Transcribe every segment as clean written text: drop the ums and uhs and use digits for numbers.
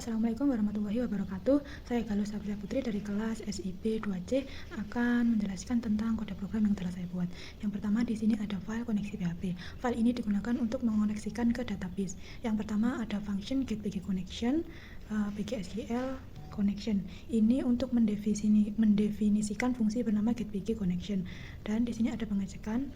Assalamualaikum warahmatullahi wabarakatuh. Saya Galuh Sabrina Putri dari kelas SIP 2C akan menjelaskan tentang kode program yang telah saya buat. Yang pertama di sini ada file koneksi PHP. File ini digunakan untuk mengoneksikan ke database. Yang pertama ada function get-pg connection, pgsql connection. Ini untuk mendefinisikan fungsi bernama get-pg connection. Dan di sini ada pengecekan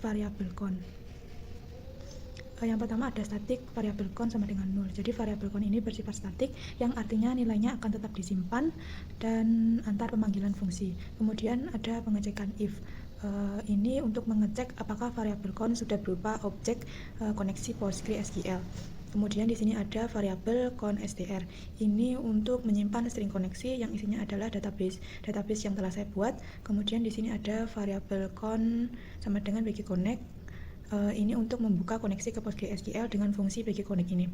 variabel count. Yang pertama ada static variabel count sama dengan 0. Jadi variabel count ini bersifat statik yang artinya nilainya akan tetap disimpan dan antar pemanggilan fungsi. Kemudian ada pengecekan if. Ini untuk mengecek apakah variabel count sudah berupa objek koneksi PostgreSQL. Kemudian di sini ada variabel count str. Ini untuk menyimpan string koneksi yang isinya adalah database yang telah saya buat. Kemudian di sini ada variabel count sama dengan pgconnect. Ini untuk membuka koneksi ke PostgreSQL dengan fungsi pgconnect ini.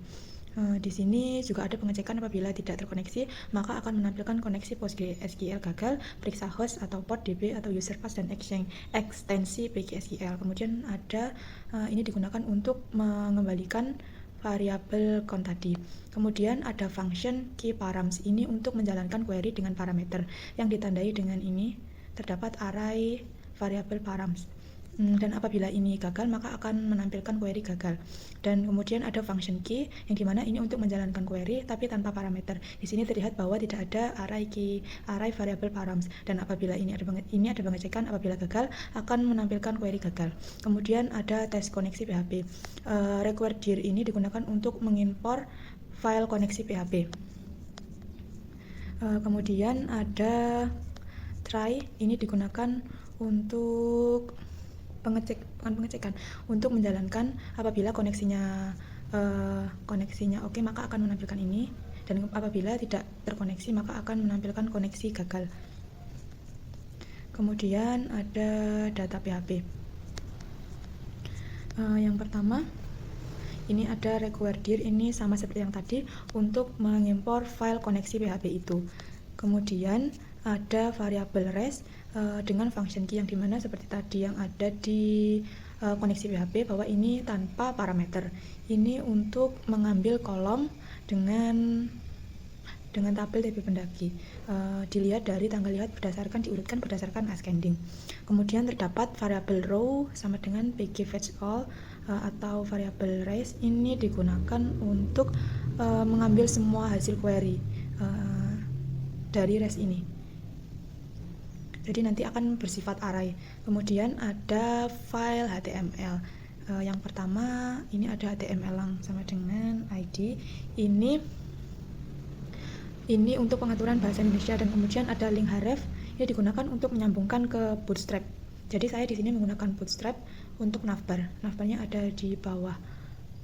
Di sini juga ada pengecekan apabila tidak terkoneksi, maka akan menampilkan koneksi PostgreSQL gagal, periksa host atau port DB atau user pass dan ekstensi pgsql. Kemudian ada ini digunakan untuk mengembalikan variabel count tadi. Kemudian ada function keyparams. Ini untuk menjalankan query dengan parameter yang ditandai dengan ini terdapat array variabel params. Dan apabila ini gagal maka akan menampilkan query gagal. Dan kemudian ada function key yang dimana ini untuk menjalankan query tapi tanpa parameter. Di sini terlihat bahwa tidak ada array variable params. Dan apabila ini ada pengecekan, apabila gagal akan menampilkan query gagal. Kemudian ada tes koneksi PHP. Require dir ini digunakan untuk mengimpor file koneksi PHP. Kemudian ada try, ini digunakan untuk pengecekan untuk menjalankan apabila koneksinya oke maka akan menampilkan ini, dan apabila tidak terkoneksi maka akan menampilkan koneksi gagal. Kemudian ada data PHP. Yang pertama ini ada require dir, ini sama seperti yang tadi untuk mengimpor file koneksi PHP itu. Kemudian ada variabel res dengan function key yang dimana seperti tadi yang ada di koneksi PHP bahwa ini tanpa parameter. Ini untuk mengambil kolom dengan tabel TB pendaki. Dilihat dari tanggal lihat diurutkan berdasarkan ascending. Kemudian terdapat variabel row sama dengan pgfetchAll atau variabel raise. Ini digunakan untuk mengambil semua hasil query dari res ini. Jadi nanti akan bersifat array. Kemudian ada file HTML. Yang pertama ini ada HTML lang sama dengan ID. Ini untuk pengaturan bahasa Indonesia, dan kemudian ada link href. Ini digunakan untuk menyambungkan ke Bootstrap. Jadi saya di sini menggunakan Bootstrap untuk navbar. Navbarnya ada di bawah.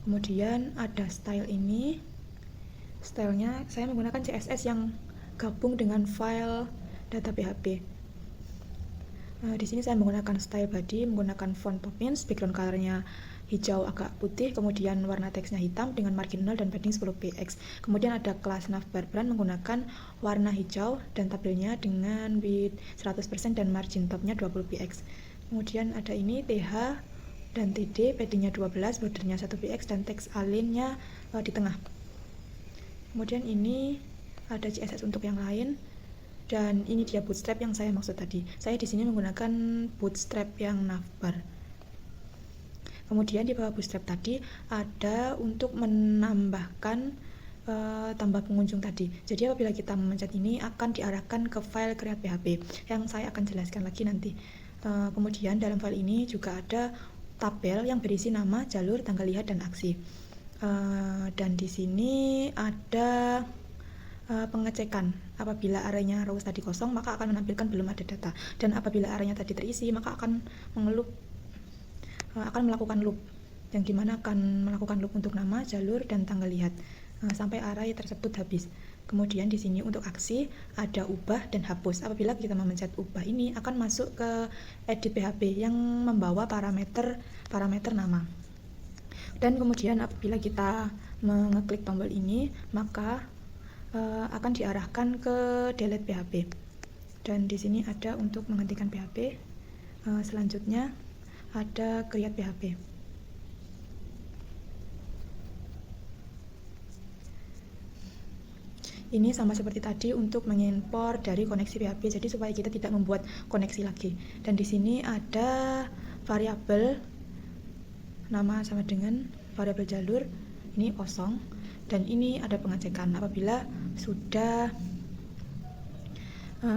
Kemudian ada style ini. Stylenya saya menggunakan CSS yang gabung dengan file data PHP. Di sini saya menggunakan style body, menggunakan font Poppins, background colornya hijau agak putih, kemudian warna teksnya hitam dengan margin 0 dan padding 10 px. Kemudian ada kelas navbar brand menggunakan warna hijau dan tabelnya dengan width 100% dan margin topnya 20 px. Kemudian ada ini th dan td, paddingnya 12, bordernya 1 px dan teks alinnya di tengah. Kemudian ini ada CSS untuk yang lain. Dan ini dia Bootstrap yang saya maksud tadi. Saya di sini menggunakan Bootstrap yang navbar. Kemudian di bawah Bootstrap tadi ada untuk menambahkan tambah pengunjung tadi. Jadi apabila kita memencet ini akan diarahkan ke file create PHP yang saya akan jelaskan lagi nanti. Kemudian dalam file ini juga ada tabel yang berisi nama, jalur, tanggal lihat dan aksi. Dan di sini ada pengecekan. Apabila arraynya rows tadi kosong maka akan menampilkan belum ada data, dan apabila arraynya tadi terisi maka akan melakukan loop yang dimana akan melakukan loop untuk nama, jalur dan tanggal lihat sampai array tersebut habis. Kemudian di sini untuk aksi ada ubah dan hapus. Apabila kita memencet ubah ini akan masuk ke edit PHP yang membawa parameter nama. Dan kemudian apabila kita mengeklik tombol ini maka akan diarahkan ke delete PHP. Dan di sini ada untuk menghentikan PHP. Selanjutnya ada create PHP. Ini sama seperti tadi untuk mengimpor dari koneksi PHP, jadi supaya kita tidak membuat koneksi lagi. Dan di sini ada variabel nama sama dengan variabel jalur, ini kosong, dan ini ada pengecekan apabila sudah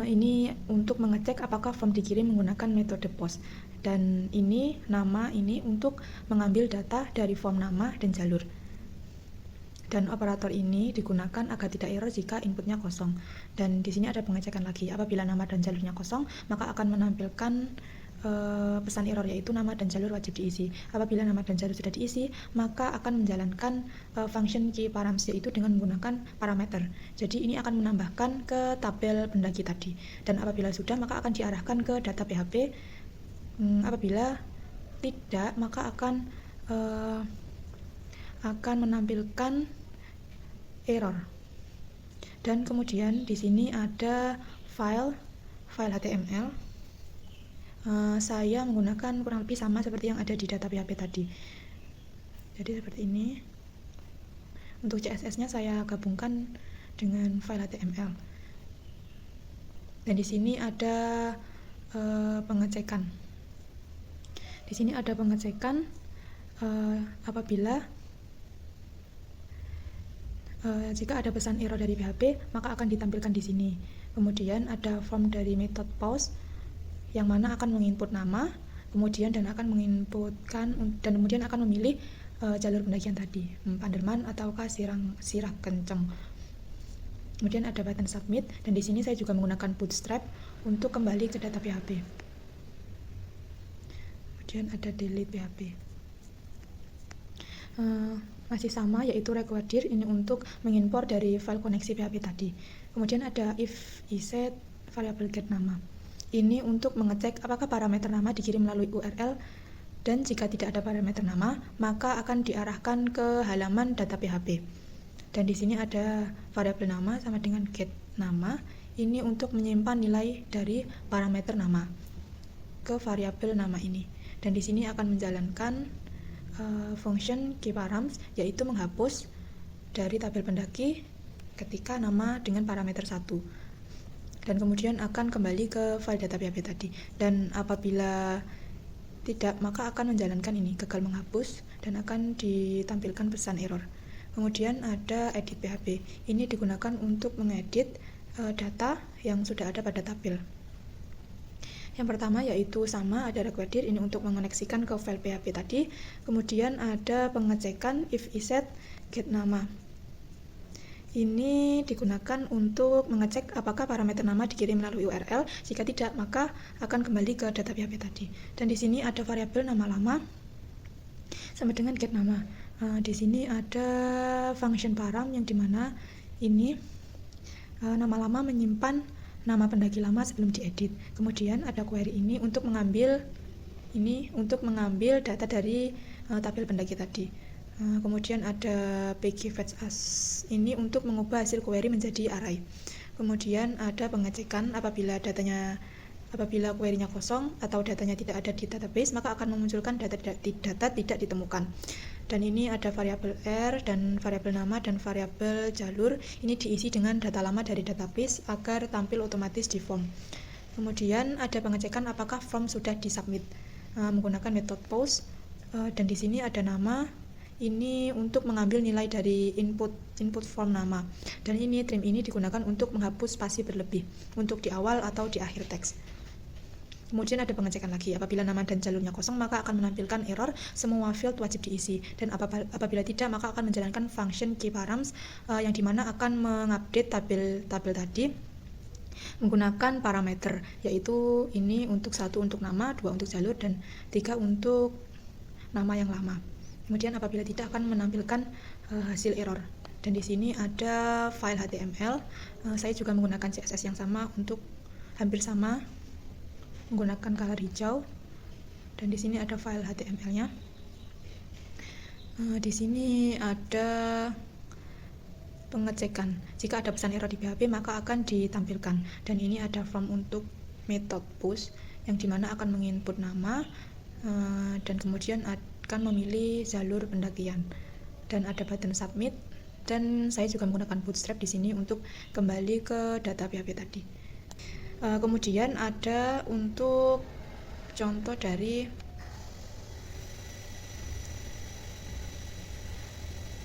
ini untuk mengecek apakah form dikirim menggunakan metode POST. Dan ini nama ini untuk mengambil data dari form nama dan jalur. Dan operator ini digunakan agar tidak error jika inputnya kosong. Dan di sini ada pengecekan lagi. Apabila nama dan jalurnya kosong, maka akan menampilkan pesan error, yaitu nama dan jalur wajib diisi. Apabila nama dan jalur sudah diisi, maka akan menjalankan function keyparams, yaitu dengan menggunakan parameter. Jadi ini akan menambahkan ke tabel pendaki tadi. Dan apabila sudah, maka akan diarahkan ke data PHP. Apabila tidak, maka akan menampilkan error. Dan kemudian di sini ada file HTML. Saya menggunakan kurang lebih sama seperti yang ada di data PHP tadi. Jadi seperti ini. Untuk CSS-nya saya gabungkan dengan file HTML. Dan di sini ada pengecekan. Di sini ada pengecekan apabila jika ada pesan error dari PHP, maka akan ditampilkan di sini. Kemudian ada form dari method post yang mana akan menginput nama, kemudian dan akan menginputkan dan kemudian akan memilih jalur pendakian tadi, Panderman ataukah Sirah Kenceng. Kemudian ada button submit, dan di sini saya juga menggunakan bootstrap untuk kembali ke data PHP. Kemudian ada delete PHP. Masih sama, yaitu require ini untuk mengimpor dari file koneksi PHP tadi. Kemudian ada if iset variabel get nama. Ini untuk mengecek apakah parameter nama dikirim melalui URL, dan jika tidak ada parameter nama, maka akan diarahkan ke halaman data PHP. Dan di sini ada variabel nama sama dengan get nama. Ini untuk menyimpan nilai dari parameter nama ke variabel nama ini. Dan di sini akan menjalankan function keyparams, yaitu menghapus dari tabel pendaki ketika nama dengan parameter 1. Dan kemudian akan kembali ke file data PHP tadi. Dan apabila tidak, maka akan menjalankan ini, gagal menghapus, dan akan ditampilkan pesan error. Kemudian ada edit PHP. Ini digunakan untuk mengedit data yang sudah ada pada tabel. Yang pertama yaitu sama, ada require ini untuk mengoneksikan ke file PHP tadi. Kemudian ada pengecekan if iset get nama. Ini digunakan untuk mengecek apakah parameter nama dikirim melalui URL. Jika tidak, maka akan kembali ke data PHP tadi. Dan di sini ada variabel nama lama sama dengan get nama. Di sini ada function param yang dimana ini nama lama menyimpan nama pendaki lama sebelum diedit. Kemudian ada query ini untuk mengambil data dari tabel pendaki tadi. Kemudian ada pg fetch as ini untuk mengubah hasil query menjadi array. Kemudian ada pengecekan apabila query-nya kosong atau datanya tidak ada di database, maka akan memunculkan data tidak ditemukan. Dan ini ada variabel r dan variabel nama dan variabel jalur. Ini diisi dengan data lama dari database agar tampil otomatis di form. Kemudian ada pengecekan apakah form sudah disubmit menggunakan metode post. Dan di sini ada nama. Ini untuk mengambil nilai dari input form nama. Dan ini trim ini digunakan untuk menghapus spasi berlebih untuk di awal atau di akhir teks. Kemudian ada pengecekan lagi, apabila nama dan jalurnya kosong maka akan menampilkan error, semua field wajib diisi. Dan apabila tidak, maka akan menjalankan function keyparams yang dimana akan mengupdate tabel tadi menggunakan parameter, yaitu ini untuk 1 untuk nama, 2 untuk jalur, dan 3 untuk nama yang lama. Kemudian apabila tidak, akan menampilkan hasil error. Dan di sini ada file HTML. Saya juga menggunakan CSS yang sama untuk hampir sama, menggunakan color hijau. Dan di sini ada file HTML-nya. Di sini ada pengecekan. Jika ada pesan error di PHP, maka akan ditampilkan. Dan ini ada form untuk method push yang dimana akan menginput nama dan kemudian akan memilih jalur pendakian. Dan ada button submit Dan saya juga menggunakan Bootstrap di sini untuk kembali ke data PHP tadi. Kemudian ada untuk contoh dari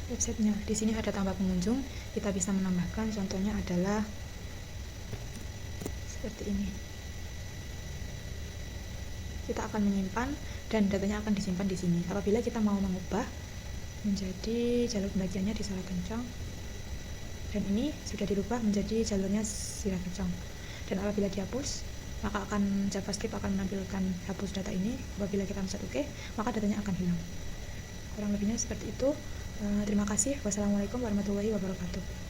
websitenya. Di sini ada tambah pengunjung, kita bisa menambahkan, contohnya adalah seperti ini. Kita akan menyimpan dan datanya akan disimpan di sini. Apabila kita mau mengubah menjadi jalur pembagiannya di Sira Kencang, dan ini sudah dirubah menjadi jalurnya Sira Kencang. Dan apabila dihapus, maka akan JavaScript akan menampilkan hapus data ini. Apabila kita pencet OK, maka datanya akan hilang. Kurang lebihnya seperti itu. Terima kasih. Wassalamualaikum warahmatullahi wabarakatuh.